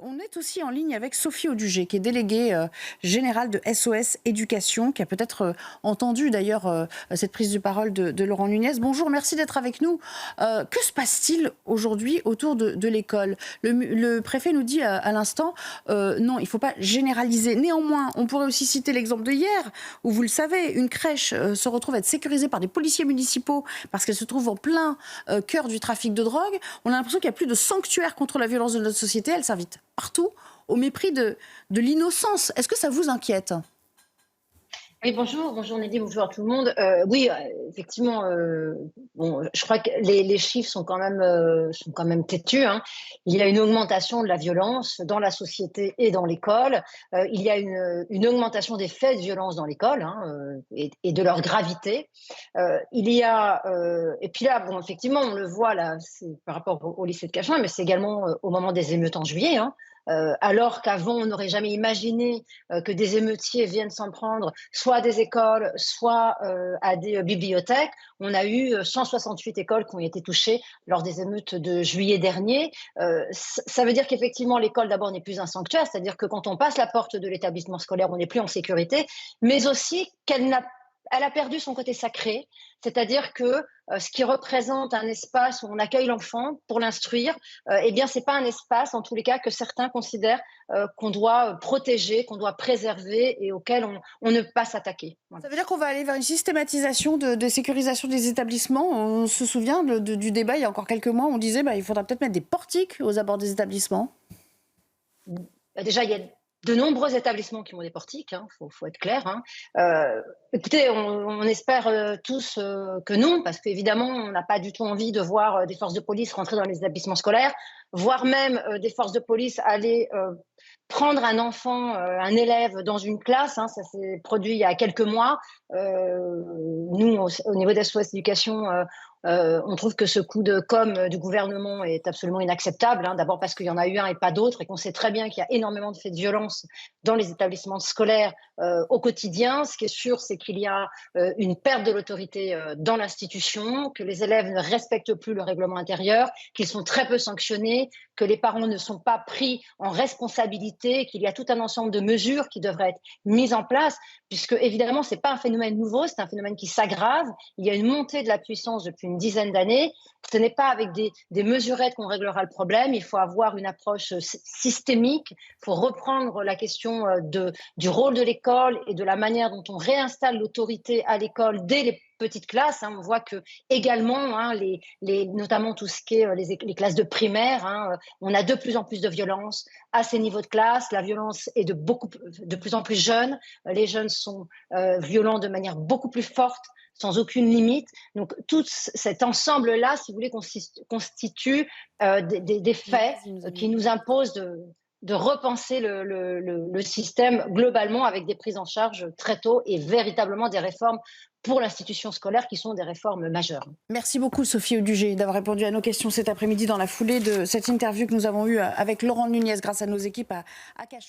On est aussi en ligne avec Sophie Audugé, qui est déléguée générale de SOS Éducation, qui a peut-être entendu d'ailleurs cette prise de parole de Laurent Nunez. Bonjour, merci d'être avec nous. Que se passe-t-il aujourd'hui autour de l'école ? Le préfet nous dit à l'instant, non, il ne faut pas généraliser. Néanmoins, on pourrait aussi citer l'exemple de hier, où vous le savez, une crèche se retrouve à être sécurisée par des policiers municipaux parce qu'elle se trouve en plein cœur du trafic de drogue. On a l'impression qu'il n'y a plus de sanctuaire contre la violence de notre société. Elle s'invite partout au mépris de l'innocence. Est-ce que ça vous inquiète ? Oui, bonjour Nelly, bonjour à tout le monde. Oui, effectivement, bon, je crois que les chiffres sont quand même têtus, hein. Il y a une augmentation de la violence dans la société et dans l'école. Il y a une augmentation des faits de violence dans l'école, hein, et de leur gravité. Il y a et puis là, bon, effectivement, on le voit là, c'est par rapport au lycée de Cachan, mais c'est également au moment des émeutes en juillet, hein. Alors qu'avant, on n'aurait jamais imaginé que des émeutiers viennent s'en prendre soit à des écoles, soit à des bibliothèques. On a eu 168 écoles qui ont été touchées lors des émeutes de juillet dernier. Ça veut dire qu'effectivement, l'école d'abord n'est plus un sanctuaire, c'est-à-dire que quand on passe la porte de l'établissement scolaire, on n'est plus en sécurité, mais aussi elle a perdu son côté sacré, c'est-à-dire que ce qui représente un espace où on accueille l'enfant pour l'instruire, eh bien, c'est pas un espace, en tous les cas, que certains considèrent qu'on doit protéger, qu'on doit préserver et auquel on ne peut pas s'attaquer. Voilà. Ça veut dire qu'on va aller vers une systématisation de sécurisation des établissements. On se souvient du débat il y a encore quelques mois, on disait il faudra peut-être mettre des portiques aux abords des établissements. Déjà, il y a de nombreux établissements qui ont des portiques, hein, faut être clair, hein. Écoutez, on espère tous que non, parce qu'évidemment, on n'a pas du tout envie de voir des forces de police rentrer dans les établissements scolaires, voire même des forces de police aller prendre un enfant, un élève dans une classe, hein, ça s'est produit il y a quelques mois. Nous, au niveau d'SOS Éducation, on trouve que ce coup de com' du gouvernement est absolument inacceptable, hein. D'abord parce qu'il y en a eu un et pas d'autres, et qu'on sait très bien qu'il y a énormément de faits de violence dans les établissements scolaires au quotidien. Ce qui est sûr, c'est qu'il y a une perte de l'autorité dans l'institution, que les élèves ne respectent plus le règlement intérieur, qu'ils sont très peu sanctionnés, que les parents ne sont pas pris en responsabilité, qu'il y a tout un ensemble de mesures qui devraient être mises en place, puisque évidemment, ce n'est pas un phénomène nouveau, c'est un phénomène qui s'aggrave. Il y a une montée de la puissance depuis une dizaine d'années. Ce n'est pas avec des mesurettes qu'on réglera le problème. Il faut avoir une approche systémique. Il faut reprendre la question du rôle de l'école et de la manière dont on réinstalle l'autorité à l'école dès les petites classes, hein. On voit que également, hein, notamment tout ce qui est les classes de primaire, hein, on a de plus en plus de violence à ces niveaux de classe. La violence est de plus en plus jeune. Les jeunes sont violents de manière beaucoup plus forte, sans aucune limite. Donc tout cet ensemble-là, si vous voulez, constitue des faits qui nous imposent de repenser le système globalement, avec des prises en charge très tôt et véritablement des réformes pour l'institution scolaire qui sont des réformes majeures. Merci beaucoup Sophie Audugé d'avoir répondu à nos questions cet après-midi dans la foulée de cette interview que nous avons eue avec Laurent Nunez grâce à nos équipes à Cachan.